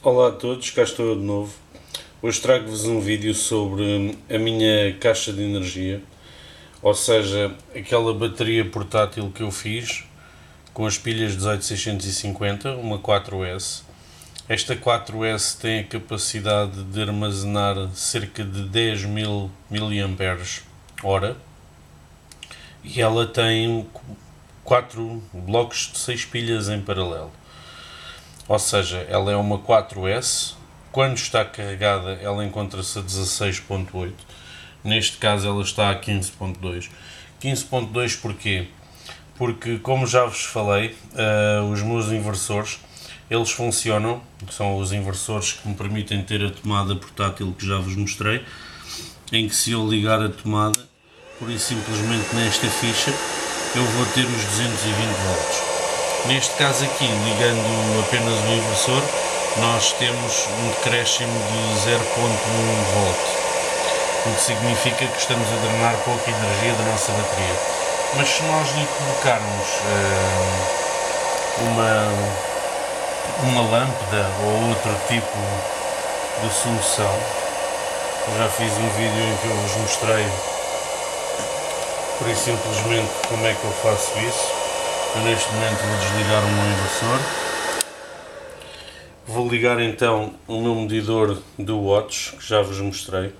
Olá a todos, cá estou eu de novo. Hoje trago-vos um vídeo sobre a minha caixa de energia, ou seja, aquela bateria portátil que eu fiz com as pilhas 18650, uma 4S. Esta 4S tem a capacidade de armazenar cerca de 10.000 mAh e ela tem 4 blocos de 6 pilhas em paralelo. Ou seja, ela é uma 4S, quando está carregada ela encontra-se a 16.8, neste caso ela está a 15.2. 15.2 porquê? Porque, como já vos falei, os meus inversores, eles funcionam, são os inversores que me permitem ter a tomada portátil que já vos mostrei, em que se eu ligar a tomada, pura e simplesmente nesta ficha, eu vou ter os 220 volts. Neste caso aqui, ligando apenas o inversor, nós temos um decréscimo de 0.1 volt, o que significa que estamos a drenar pouca energia da nossa bateria. Mas se nós lhe colocarmos uma lâmpada ou outro tipo de solução, eu já fiz um vídeo em que eu vos mostrei por simplesmente como é que eu faço isso. Eu neste momento vou desligar o meu inversor, vou ligar então o meu medidor do watts, que já vos mostrei.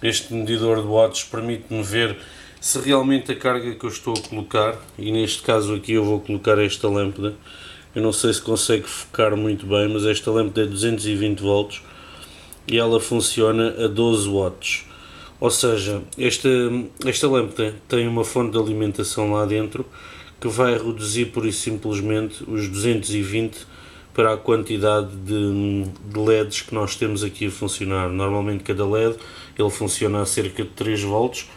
Este medidor de watts permite-me ver se realmente a carga que eu estou a colocar, e neste caso aqui eu vou colocar esta lâmpada, eu não sei se consegue focar muito bem, mas esta lâmpada é 220 volts e ela funciona a 12 watts. Ou seja, esta lâmpada tem uma fonte de alimentação lá dentro que vai reduzir pura e simplesmente os 220 para a quantidade de LEDs que nós temos aqui a funcionar. Normalmente cada LED ele funciona a cerca de 3 volts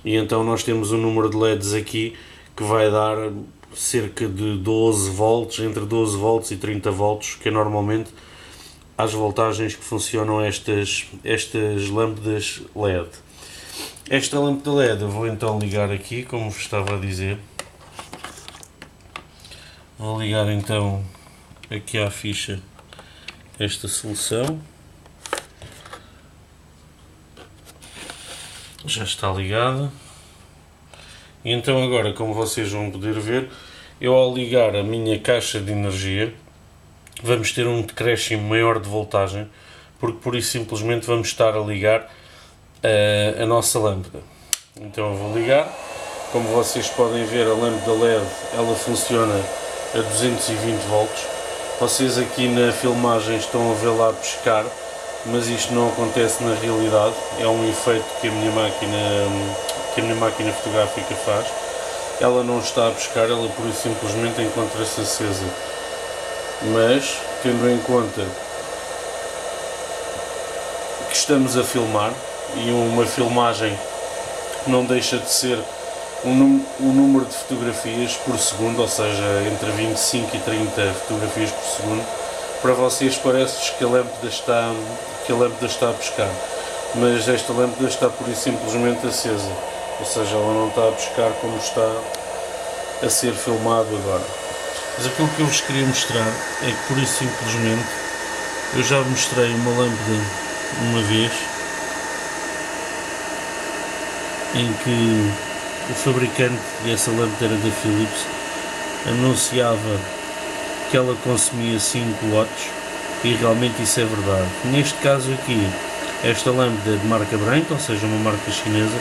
e então nós temos um número de LEDs aqui que vai dar cerca de 12 volts, entre 12 volts e 30 volts, que é normalmente as voltagens que funcionam estas lâmpadas LED. Esta lâmpada LED eu vou então ligar aqui, como vos estava a dizer. Vou ligar então aqui à ficha esta solução. Já está ligada. E então agora, como vocês vão poder ver, eu ao ligar a minha caixa de energia, vamos ter um decréscimo maior de voltagem, porque por isso simplesmente vamos estar a ligar a nossa lâmpada. Então eu vou ligar. Como vocês podem ver, a lâmpada LED ela funciona a 220 volts. Vocês aqui na filmagem estão a ver lá pescar, mas isto não acontece na realidade, é um efeito que a minha máquina fotográfica faz. Ela não está a pescar, ela por isso simplesmente encontra-se acesa. Mas, tendo em conta que estamos a filmar, e uma filmagem não deixa de ser um número de fotografias por segundo, ou seja, entre 25 e 30 fotografias por segundo, para vocês parece que a lâmpada está a pescar, mas esta lâmpada está pura e simplesmente acesa, ou seja, ela não está a pescar como está a ser filmado agora. Mas aquilo que eu vos queria mostrar é que pura e simplesmente eu já mostrei uma lâmpada uma vez em que o fabricante dessa lâmpada era da Philips, anunciava que ela consumia 5 watts e realmente isso é verdade. Neste caso aqui, esta lâmpada é de marca branca, ou seja, uma marca chinesa,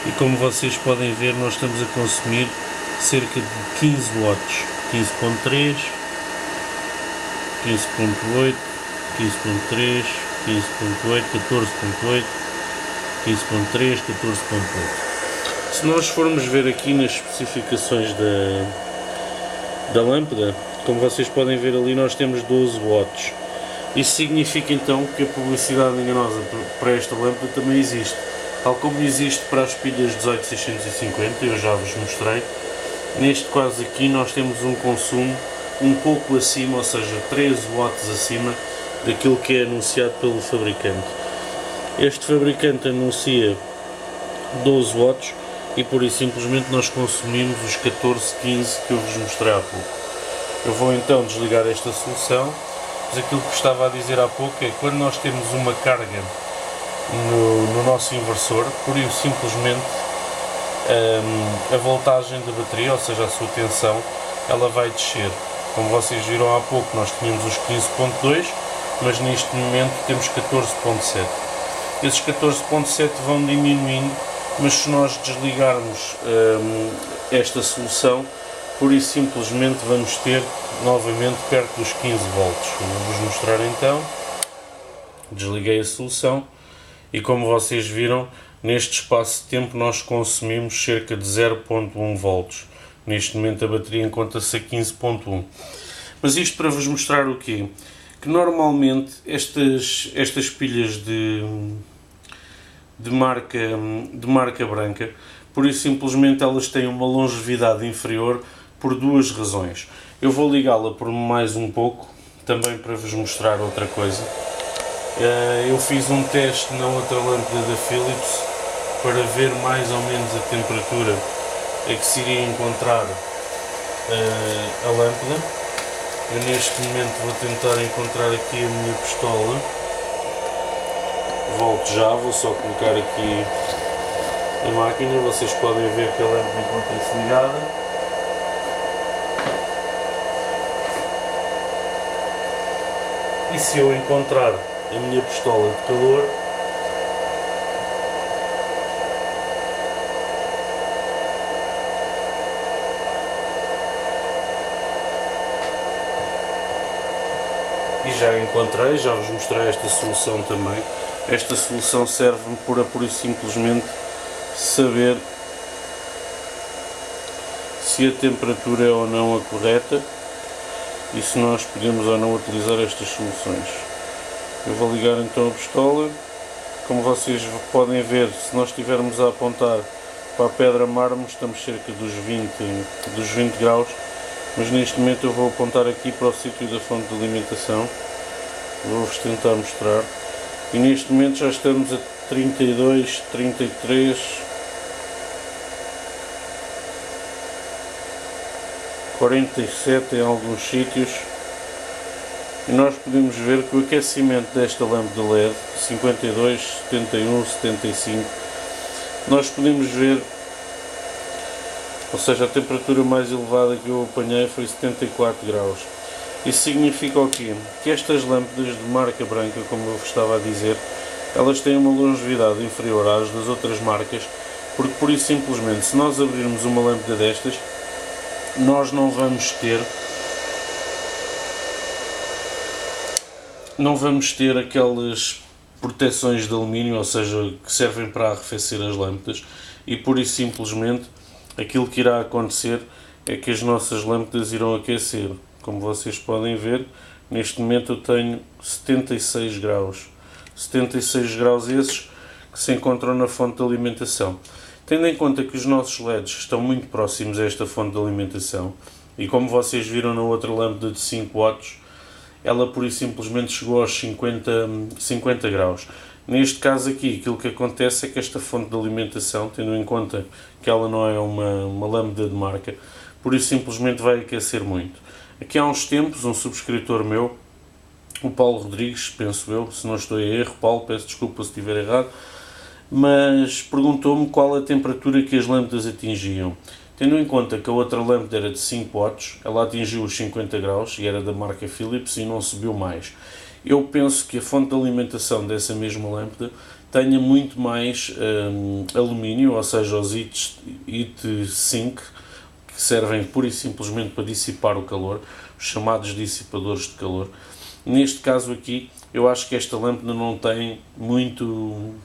e como vocês podem ver nós estamos a consumir cerca de 15 watts, 15.3, 15.8, 15.3, 15.8, 14.8, 15.3, 14.8. Se nós formos ver aqui nas especificações da lâmpada, como vocês podem ver ali, nós temos 12 watts. Isso significa então que a publicidade enganosa para esta lâmpada também existe. Tal como existe para as pilhas 18650, eu já vos mostrei. Neste caso aqui nós temos um consumo um pouco acima, ou seja, 13 watts acima daquilo que é anunciado pelo fabricante. Este fabricante anuncia 12 watts e por isso simplesmente nós consumimos os 14, 15 que eu vos mostrei há pouco. Eu vou então desligar esta solução Mas aquilo que estava a dizer há pouco é que quando nós temos uma carga no nosso inversor, por isso simplesmente a voltagem da bateria, ou seja, a sua tensão, ela vai descer. Como vocês viram há pouco, nós tínhamos os 15.2, mas neste momento temos 14.7. Esses 14.7 vão diminuindo, mas se nós desligarmos esta solução, por isso simplesmente vamos ter novamente perto dos 15 volts. Vou-vos mostrar então. Desliguei a solução e como vocês viram, neste espaço de tempo nós consumimos cerca de 0.1 volts. Neste momento a bateria encontra-se a 15.1. Mas isto para vos mostrar o quê? Que normalmente estas pilhas de marca branca, por isso simplesmente elas têm uma longevidade inferior por duas razões. Eu vou ligá-la por mais um pouco, também para vos mostrar outra coisa. Eu fiz um teste na outra lâmpada da Philips para ver mais ou menos a temperatura a que se iria encontrar a lâmpada. Eu neste momento vou tentar encontrar aqui a minha pistola. Volto já, vou só colocar aqui a máquina, vocês podem ver que a lâmpada encontra-se ligada. E se eu encontrar a minha pistola de calor, e já encontrei, já vos mostrei esta solução também. Esta solução serve-me pura e simplesmente saber se a temperatura é ou não a correta e se nós podemos ou não utilizar estas soluções. Eu vou ligar então a pistola. Como vocês podem ver, se nós estivermos a apontar para a pedra mármore, estamos cerca dos 20 graus, mas neste momento eu vou apontar aqui para o sítio da fonte de alimentação. Vou-vos tentar mostrar. E neste momento já estamos a 32, 33, 47 em alguns sítios. E nós podemos ver que o aquecimento desta lâmpada LED, 52, 71, 75, nós podemos ver, ou seja, a temperatura mais elevada que eu apanhei foi 74 graus. Isso significa o quê? Que estas lâmpadas de marca branca, como eu vos estava a dizer, elas têm uma longevidade inferior às das outras marcas, porque por isso simplesmente, se nós abrirmos uma lâmpada destas, nós não vamos ter aquelas proteções de alumínio, ou seja, que servem para arrefecer as lâmpadas, e por isso simplesmente aquilo que irá acontecer é que as nossas lâmpadas irão aquecer. Como vocês podem ver, neste momento eu tenho 76 graus. 76 graus esses que se encontram na fonte de alimentação. Tendo em conta que os nossos LEDs estão muito próximos a esta fonte de alimentação, e como vocês viram na outra lâmpada de 5 watts, ela por isso simplesmente chegou aos 50 graus. Neste caso aqui, aquilo que acontece é que esta fonte de alimentação, tendo em conta que ela não é uma lâmpada de marca, por isso simplesmente vai aquecer muito. Aqui há uns tempos, um subscritor meu, o Paulo Rodrigues, penso eu, se não estou em erro, Paulo, peço desculpa se estiver errado, mas perguntou-me qual a temperatura que as lâmpadas atingiam. Tendo em conta que a outra lâmpada era de 5 watts, ela atingiu os 50 graus e era da marca Philips e não subiu mais. Eu penso que a fonte de alimentação dessa mesma lâmpada tenha muito mais alumínio, ou seja, os IT5, que servem pura e simplesmente para dissipar o calor, os chamados dissipadores de calor. Neste caso aqui, eu acho que esta lâmpada não tem muito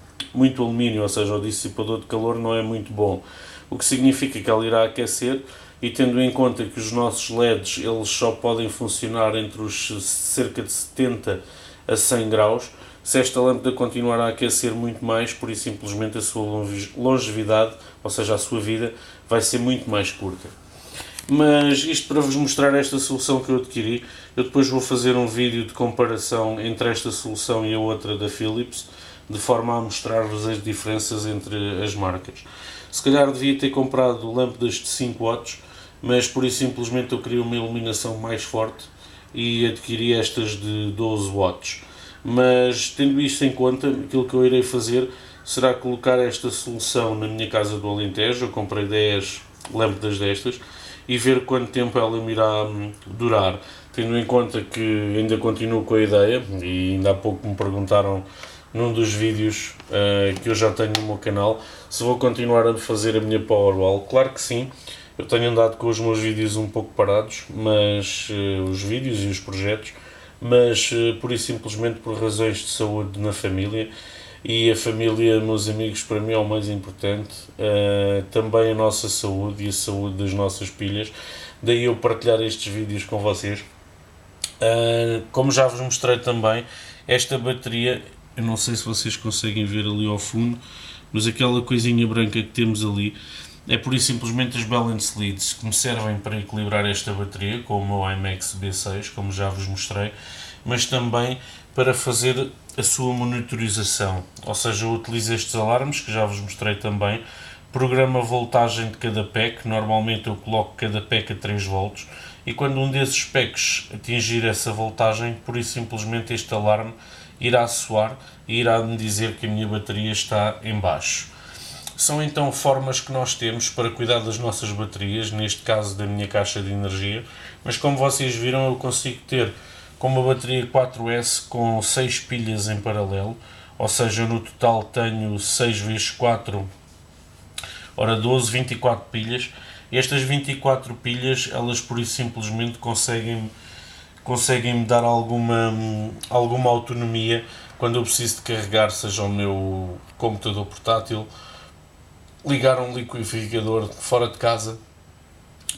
alumínio, ou seja, o dissipador de calor não é muito bom, o que significa que ela irá aquecer, e tendo em conta que os nossos LEDs eles só podem funcionar entre os cerca de 70 a 100 graus, se esta lâmpada continuar a aquecer muito mais, por isso simplesmente a sua longevidade, ou seja, a sua vida, vai ser muito mais curta. Mas isto para vos mostrar esta solução que eu adquiri. Eu depois vou fazer um vídeo de comparação entre esta solução e a outra da Philips, de forma a mostrar-vos as diferenças entre as marcas. Se calhar devia ter comprado lâmpadas de 5 watts, mas por isso simplesmente eu queria uma iluminação mais forte e adquiri estas de 12 watts. Mas tendo isto em conta, aquilo que eu irei fazer será colocar esta solução na minha casa do Alentejo. Eu comprei 10 lâmpadas destas e ver quanto tempo ela me irá durar, tendo em conta que ainda continuo com a ideia, e ainda há pouco me perguntaram num dos vídeos que eu já tenho no meu canal, se vou continuar a fazer a minha Powerwall. Claro que sim, eu tenho andado com os meus vídeos um pouco parados, mas os vídeos e os projetos, mas pura e simplesmente por razões de saúde na família, e a família, meus amigos, para mim é o mais importante, também a nossa saúde e a saúde das nossas pilhas, daí eu partilhar estes vídeos com vocês. Como já vos mostrei também, esta bateria, eu não sei se vocês conseguem ver ali ao fundo, mas aquela coisinha branca que temos ali é pura e simplesmente as balance leads que me servem para equilibrar esta bateria com o meu IMAX B6, como já vos mostrei, mas também para fazer a sua monitorização, ou seja, eu utilizo estes alarmes que já vos mostrei também, programa a voltagem de cada pack, normalmente eu coloco cada pack a 3 volts, e quando um desses packs atingir essa voltagem, pura e simplesmente este alarme irá soar e irá me dizer que a minha bateria está em baixo. São então formas que nós temos para cuidar das nossas baterias, neste caso da minha caixa de energia, mas como vocês viram eu consigo ter com uma bateria 4S com 6 pilhas em paralelo, ou seja, no total tenho 6 vezes 4, ora 12, 24 pilhas. Estas 24 pilhas, elas por isso simplesmente conseguem-me dar alguma autonomia quando eu preciso de carregar, seja o meu computador portátil, ligar um liquidificador fora de casa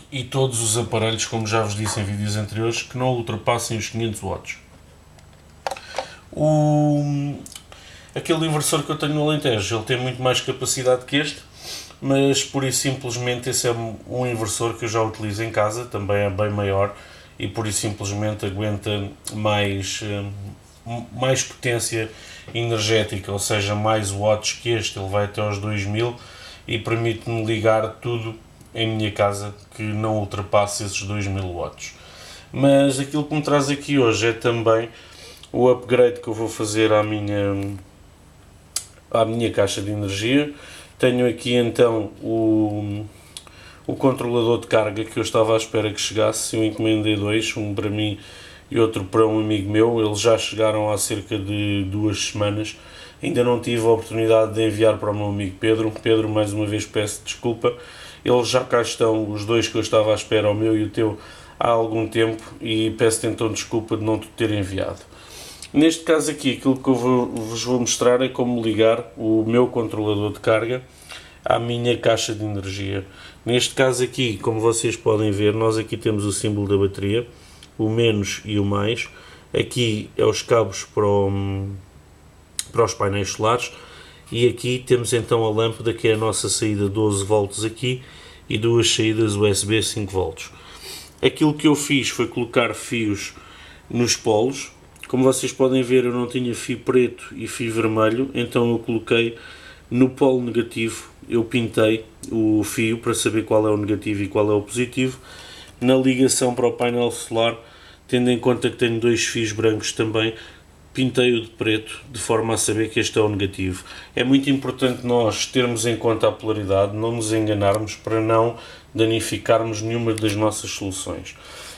e todos os aparelhos, como já vos disse em vídeos anteriores, que não ultrapassem os 500 watts. Aquele inversor que eu tenho no Alentejo, ele tem muito mais capacidade que este, mas pura e simplesmente esse é um inversor que eu já utilizo em casa, também é bem maior e pura e simplesmente aguenta mais potência energética, ou seja, mais watts que este. Ele vai até aos 2000 e permite-me ligar tudo em minha casa que não ultrapasse esses 2000 watts. Mas aquilo que me traz aqui hoje é também o upgrade que eu vou fazer à minha caixa de energia. Tenho aqui então o controlador de carga que eu estava à espera que chegasse. Eu encomendei dois, um para mim e outro para um amigo meu. Eles já chegaram há cerca de 2 semanas. Ainda não tive a oportunidade de enviar para o meu amigo Pedro. Pedro, mais uma vez peço desculpa. Eles já cá estão, os dois que eu estava à espera, o meu e o teu, há algum tempo, e peço-te então desculpa de não te ter enviado. Neste caso aqui, aquilo que eu vos vou mostrar é como ligar o meu controlador de carga à minha caixa de energia. Neste caso aqui, como vocês podem ver, nós aqui temos o símbolo da bateria, o menos e o mais. Aqui é os cabos para os painéis solares, e aqui temos então a lâmpada, que é a nossa saída 12 volts aqui, e duas saídas USB 5 volts. Aquilo que eu fiz foi colocar fios nos polos. Como vocês podem ver, eu não tinha fio preto e fio vermelho, então eu coloquei no polo negativo, eu pintei o fio para saber qual é o negativo e qual é o positivo. Na ligação para o painel solar, tendo em conta que tenho 2 fios brancos também, pintei-o de preto, de forma a saber que este é o negativo. É muito importante nós termos em conta a polaridade, não nos enganarmos para não danificarmos nenhuma das nossas soluções.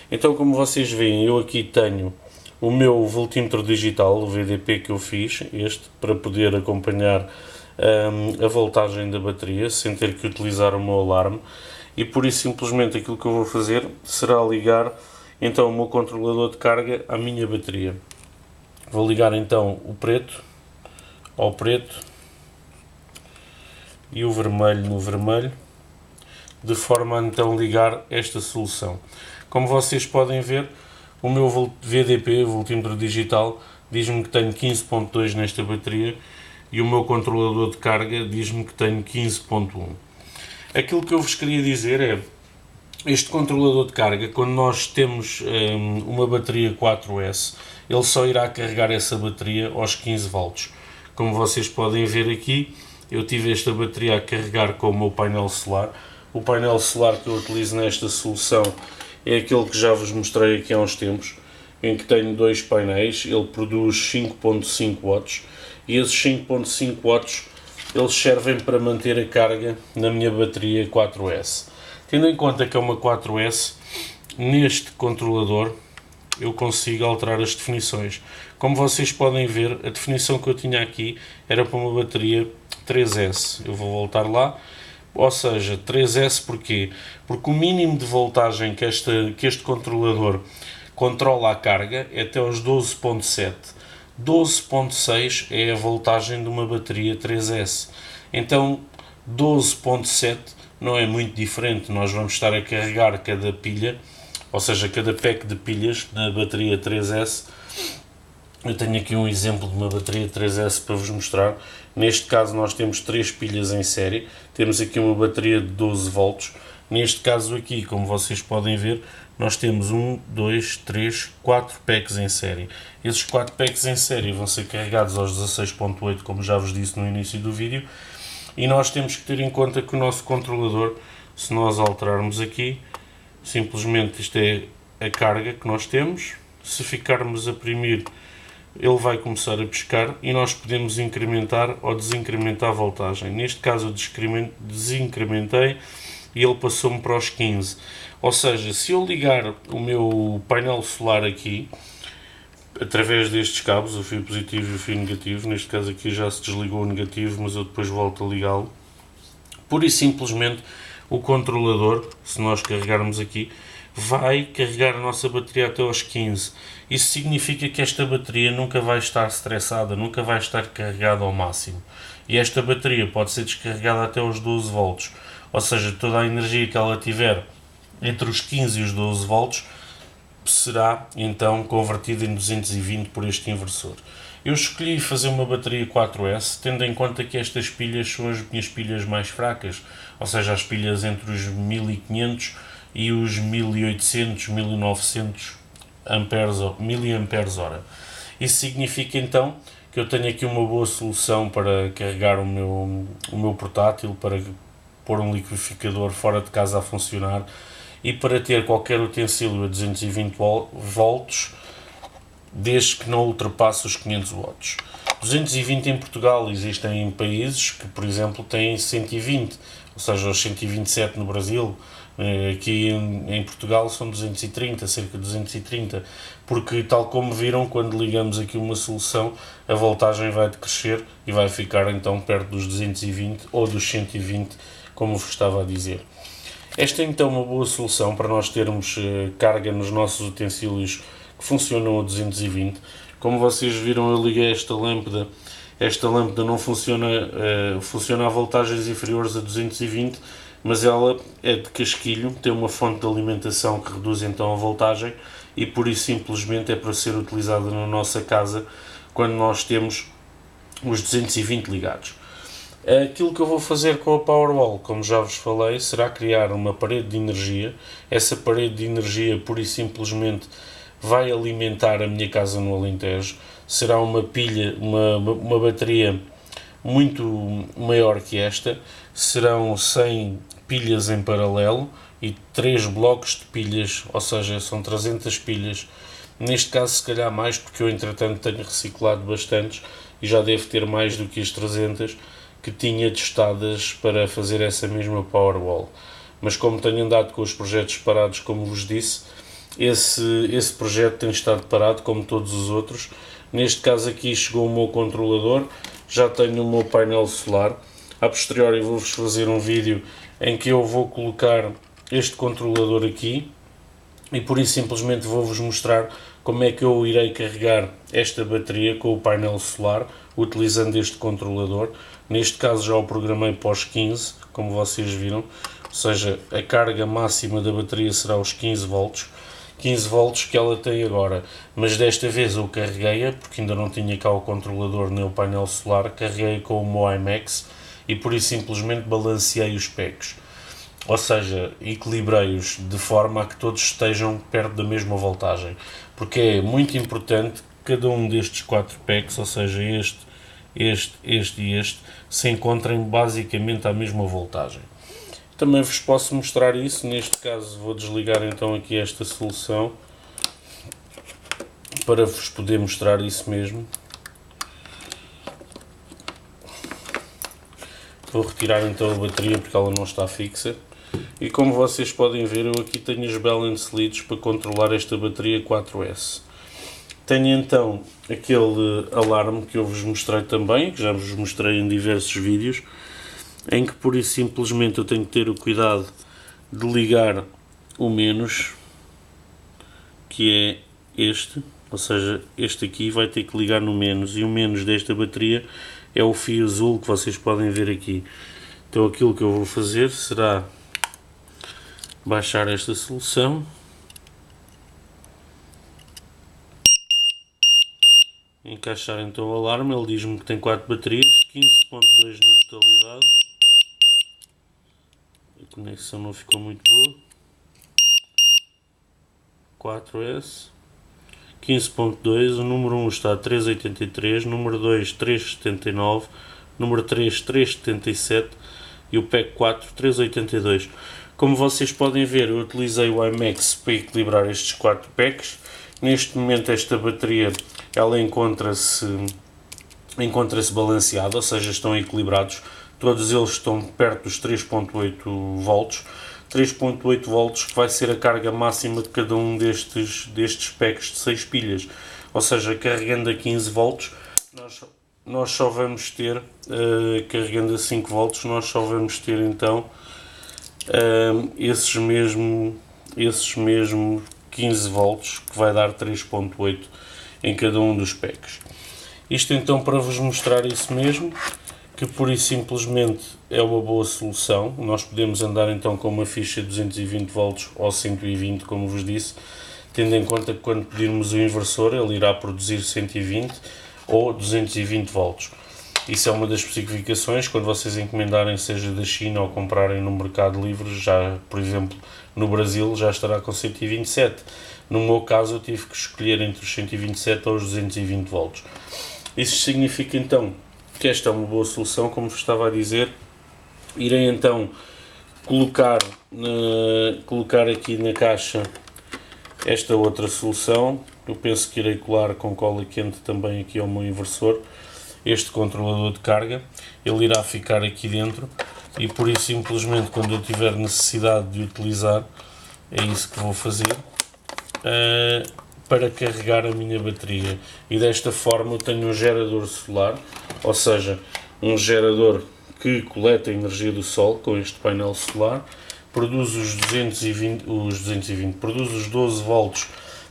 Então, como vocês veem, eu aqui tenho o meu voltímetro digital, o VDP que eu fiz, este, para poder acompanhar a voltagem da bateria, sem ter que utilizar o meu alarme, e por isso simplesmente aquilo que eu vou fazer será ligar então o meu controlador de carga à minha bateria. Vou ligar então o preto ao preto e o vermelho no vermelho, de forma a então ligar esta solução. Como vocês podem ver, o meu VDP, voltímetro digital, diz-me que tenho 15.2 nesta bateria e o meu controlador de carga diz-me que tenho 15.1. Aquilo que eu vos queria dizer é, este controlador de carga, quando nós temos uma bateria 4S, ele só irá carregar essa bateria aos 15 volts. Como vocês podem ver aqui, eu tive esta bateria a carregar com o meu painel solar. O painel solar que eu utilizo nesta solução é aquele que já vos mostrei aqui há uns tempos. em que tenho dois painéis. Ele produz 5.5 watts e esses 5.5 watts eles servem para manter a carga na minha bateria 4S. Tendo em conta que é uma 4S, neste controlador eu consigo alterar as definições. Como vocês podem ver, a definição que eu tinha aqui era para uma bateria 3S. Eu vou voltar lá. Ou seja, 3S porquê? Porque o mínimo de voltagem que este controlador controla a carga é até aos 12.7. 12.6 é a voltagem de uma bateria 3S. Então, 12.7 não é muito diferente. Nós vamos estar a carregar cada pilha, ou seja, cada pack de pilhas da bateria 3S. Eu tenho aqui um exemplo de uma bateria 3S para vos mostrar. Neste caso nós temos 3 pilhas em série, temos aqui uma bateria de 12 volts. Neste caso aqui, como vocês podem ver, nós temos 1, 2, 3, 4 packs em série. Esses 4 packs em série vão ser carregados aos 16.8, como já vos disse no início do vídeo. E nós temos que ter em conta que o nosso controlador, se nós alterarmos aqui, simplesmente isto é a carga que nós temos. Se ficarmos a oprimir, ele vai começar a pescar e nós podemos incrementar ou desincrementar a voltagem. Neste caso eu desincrementei e ele passou-me para os 15. Ou seja, se eu ligar o meu painel solar aqui, através destes cabos, o fio positivo e o fio negativo, neste caso aqui já se desligou o negativo, mas eu depois volto a ligá-lo, pura e simplesmente o controlador, se nós carregarmos aqui, vai carregar a nossa bateria até aos 15. Isso significa que esta bateria nunca vai estar estressada, nunca vai estar carregada ao máximo. E esta bateria pode ser descarregada até aos 12 volts. Ou seja, toda a energia que ela tiver entre os 15 e os 12 volts será então convertida em 220 por este inversor. Eu escolhi fazer uma bateria 4S, tendo em conta que estas pilhas são as minhas pilhas mais fracas, ou seja, as pilhas entre os 1500 e os 1800, 1900 mAh. Isso significa então que eu tenho aqui uma boa solução para carregar o meu portátil, para pôr um liquidificador fora de casa a funcionar e para ter qualquer utensílio a 220 volts, desde que não ultrapasse os 500 watts. 220 em Portugal, existem países que, por exemplo, têm 120, ou seja, os 127 no Brasil. Aqui em Portugal são 230, cerca de 230, porque tal como viram, quando ligamos aqui uma solução, a voltagem vai decrescer e vai ficar então perto dos 220 ou dos 120, como vos estava a dizer. Esta é então uma boa solução para nós termos carga nos nossos utensílios que funcionam a 220. Como vocês viram, eu liguei esta lâmpada não funciona, funciona a voltagens inferiores a 220, mas ela é de casquilho, tem uma fonte de alimentação que reduz então a voltagem e por isso simplesmente é para ser utilizada na nossa casa quando nós temos os 220 ligados. Aquilo que eu vou fazer com a Powerwall, como já vos falei, será criar uma parede de energia. Essa parede de energia pura e simplesmente vai alimentar a minha casa no Alentejo. Será uma pilha, uma bateria muito maior que esta. Serão 100 pilhas em paralelo e 3 blocos de pilhas, ou seja, são 300 pilhas. Neste caso, se calhar mais, porque eu entretanto tenho reciclado bastantes e já devo ter mais do que as 300 que tinha testadas para fazer essa mesma Powerwall. Mas como tenho andado com os projetos parados, como vos disse, esse projeto tem estado parado como todos os outros. Neste caso aqui chegou o meu controlador, já tenho o meu painel solar. A posteriori vou-vos fazer um vídeo em que eu vou colocar este controlador aqui e por isso simplesmente vou-vos mostrar como é que eu irei carregar esta bateria com o painel solar utilizando este controlador. Neste caso já o programei para os 15, como vocês viram, ou seja, a carga máxima da bateria será os 15 volts. 15 volts que ela tem agora, mas desta vez eu carreguei-a, porque ainda não tinha cá o controlador nem o painel solar, carreguei com o meu IMAX e por isso simplesmente balanceei os packs, ou seja, equilibrei-os de forma a que todos estejam perto da mesma voltagem, porque é muito importante que cada um destes 4 packs, ou seja, este e este, se encontrem basicamente à mesma voltagem. Também vos posso mostrar isso. Neste caso vou desligar então aqui esta solução para vos poder mostrar isso mesmo. Vou retirar então a bateria porque ela não está fixa. E como vocês podem ver, eu aqui tenho os balance leads para controlar esta bateria 4S. Tenho então aquele alarme que eu vos mostrei também, que já vos mostrei em diversos vídeos, em que pura e simplesmente eu tenho que ter o cuidado de ligar o menos, que é este, ou seja, este aqui vai ter que ligar no menos, e o menos desta bateria é o fio azul que vocês podem ver aqui. Então aquilo que eu vou fazer será baixar esta solução, encaixar então o alarme. Ele diz-me que tem 4 baterias, 15.2 na totalidade. A conexão não ficou muito boa. 4S 15.2, o número 1 está a 3.83, número 2 3.79, número 3 3.77 e o PEC 4 3.82. Como vocês podem ver, eu utilizei o IMEX para equilibrar estes 4 PECs. Neste momento esta bateria ela encontra-se balanceada, ou seja, estão equilibrados. Todos eles estão perto dos 3.8 volts. 3.8 volts que vai ser a carga máxima de cada um destes packs de 6 pilhas. Ou seja, carregando a 15 volts, nós só vamos ter, carregando a 5 volts, nós só vamos ter então esses mesmo 15 volts, que vai dar 3.8 em cada um dos packs. Isto então para vos mostrar isso mesmo, que pura e simplesmente é uma boa solução. Nós podemos andar então com uma ficha de 220 volts ou 120, como vos disse, tendo em conta que quando pedirmos o inversor ele irá produzir 120 ou 220 volts. Isso é uma das especificações. Quando vocês encomendarem, seja da China ou comprarem no Mercado Livre, já, por exemplo, no Brasil já estará com 127. No meu caso eu tive que escolher entre os 127 ou os 220 volts. Isso significa então que esta é uma boa solução, como vos estava a dizer. Irei então colocar aqui na caixa esta outra solução. Eu penso que irei colar com cola quente também aqui ao meu inversor este controlador de carga. Ele irá ficar aqui dentro e por isso simplesmente quando eu tiver necessidade de utilizar, é isso que vou fazer para carregar a minha bateria. E desta forma eu tenho um gerador solar, ou seja, um gerador que coleta a energia do sol com este painel solar, produz os 220, produz os 12 volts,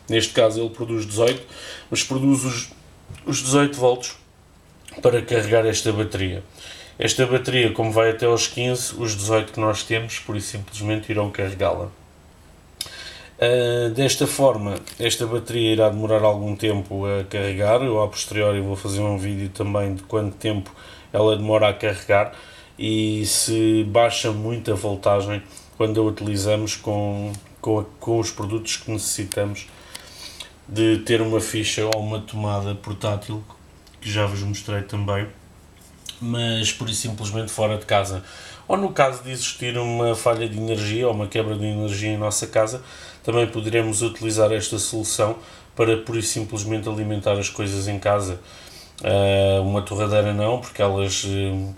neste caso ele produz 18, mas produz os 18 volts para carregar esta bateria. Esta bateria, como vai até aos 15, os 18 que nós temos, por isso simplesmente irão carregá-la. Desta forma, esta bateria irá demorar algum tempo a carregar. Eu a posteriori vou fazer um vídeo também de quanto tempo ela demora a carregar e se baixa muito a voltagem quando a utilizamos com os produtos que necessitamos de ter uma ficha ou uma tomada portátil, que já vos mostrei também, mas por isso simplesmente fora de casa. Ou no caso de existir uma falha de energia ou uma quebra de energia em nossa casa, também poderemos utilizar esta solução para pura e simplesmente alimentar as coisas em casa. Uma torradeira não, porque elas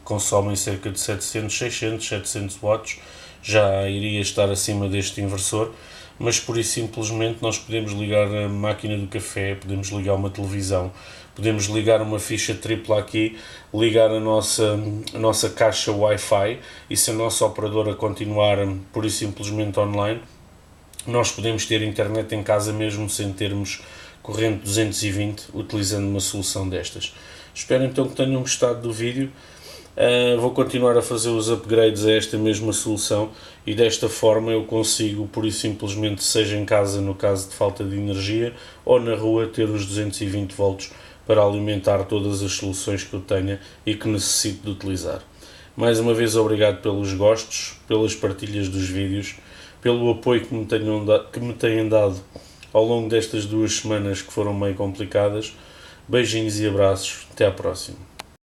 consomem cerca de 700, 600, 700 watts, já iria estar acima deste inversor, mas pura e simplesmente nós podemos ligar a máquina do café, podemos ligar uma televisão, podemos ligar uma ficha tripla aqui, ligar a nossa caixa Wi-Fi, e se a nossa operadora continuar pura e simplesmente online, nós podemos ter internet em casa mesmo sem termos corrente 220, utilizando uma solução destas. Espero então que tenham gostado do vídeo. Vou continuar a fazer os upgrades a esta mesma solução e desta forma eu consigo, pura e simplesmente, seja em casa no caso de falta de energia ou na rua, ter os 220 volts para alimentar todas as soluções que eu tenha e que necessito de utilizar. Mais uma vez obrigado pelos gostos, pelas partilhas dos vídeos, pelo apoio que me têm dado ao longo destas 2 semanas que foram meio complicadas. Beijinhos e abraços, até à próxima.